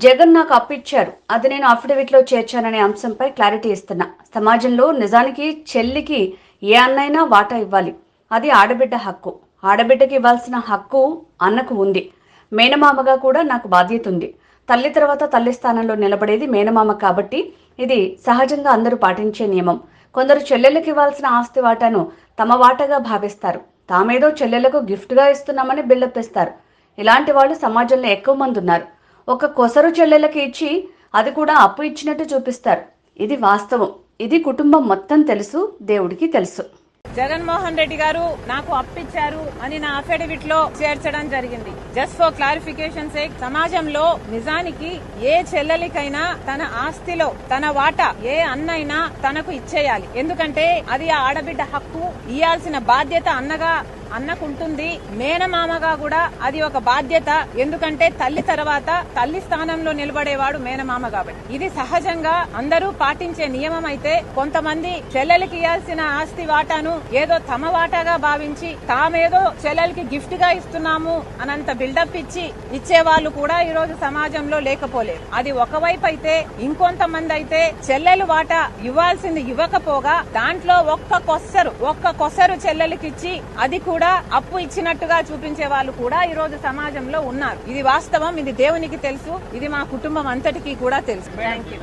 జగన్ నాకు అప్పిచ్చారు, అది నేను అఫిడవిట్ లో చేర్చాననే అంశంపై క్లారిటీ ఇస్తున్నా. సమాజంలో నిజానికి చెల్లికి ఏ అన్నైనా వాటా ఇవ్వాలి. అది ఆడబిడ్డ హక్కు. ఆడబిడ్డకి ఇవ్వాల్సిన హక్కు అన్నకు ఉంది. మేనమామగా కూడా నాకు బాధ్యత ఉంది. తల్లి తర్వాత తల్లి స్థానంలో నిలబడేది మేనమామ కాబట్టి ఇది సహజంగా అందరూ పాటించే నియమం. కొందరు చెల్లెళ్ళకి ఇవ్వాల్సిన ఆస్తి వాటాను తమ వాటాగా భావిస్తారు. తామేదో చెల్లెలకు గిఫ్ట్గా ఇస్తున్నామని బిల్డప్ ఇస్తారు. ఇలాంటి వాళ్ళు సమాజంలో ఎక్కువ మంది ఉన్నారు. ఒక కొసరు చెల్లెలకి ఇచ్చి అది కూడా అప్పు ఇచ్చినట్టు చూపిస్తారు. ఇది వాస్తవం. ఇది కుటుంబం మొత్తం తెలుసు, దేవుడికి తెలుసు. జగన్మోహన్ రెడ్డి గారు నాకు అప్పిచ్చారు అని నా అఫిడవిట్ లో చేర్చడం జరిగింది. జస్ట్ ఫర్ క్లారిఫికేషన్ సేక్, సమాజంలో నిజానికి ఏ చెల్లెలికైనా తన ఆస్తిలో తన వాటా ఏ అన్నైనా తనకు ఇచ్చేయాలి. ఎందుకంటే అది ఆ ఆడబిడ్డ హక్కు. ఇయ్యాల్సిన బాధ్యత అన్నకుంటుంది. మేనమామగా కూడా అది ఒక బాధ్యత. ఎందుకంటే తల్లి తర్వాత తల్లి స్థానంలో నిలబడేవాడు మేనమామ కాబట్టి ఇది సహజంగా అందరూ పాటించే నియమం. అయితే కొంతమంది చెల్లెలకి ఇయ్యాల్సిన ఆస్తి వాటాను ఏదో తమ వాటాగా భావించి తామేదో చెల్లెలకి గిఫ్ట్ గా ఇస్తున్నాము అనంత బిల్డప్ ఇచ్చి ఇచ్చేవాళ్లు కూడా ఈ రోజు సమాజంలో లేకపోలేదు. అది ఒకవైపు అయితే, ఇంకొంతమంది అయితే చెల్లెలు వాటా ఇవ్వాల్సింది ఇవ్వకపోగా దాంట్లో ఒక్క కొసరు చెల్లెలకిచ్చి అది కూడా అప్పు ఇచ్చినట్టుగా చూపించే వాళ్ళు కూడా ఈ రోజు సమాజంలో ఉన్నారు. ఇది వాస్తవం. ఇది దేవునికి తెలుసు. ఇది మా కుటుంబం అంతటికీ కూడా తెలుసు. థాంక్యూ.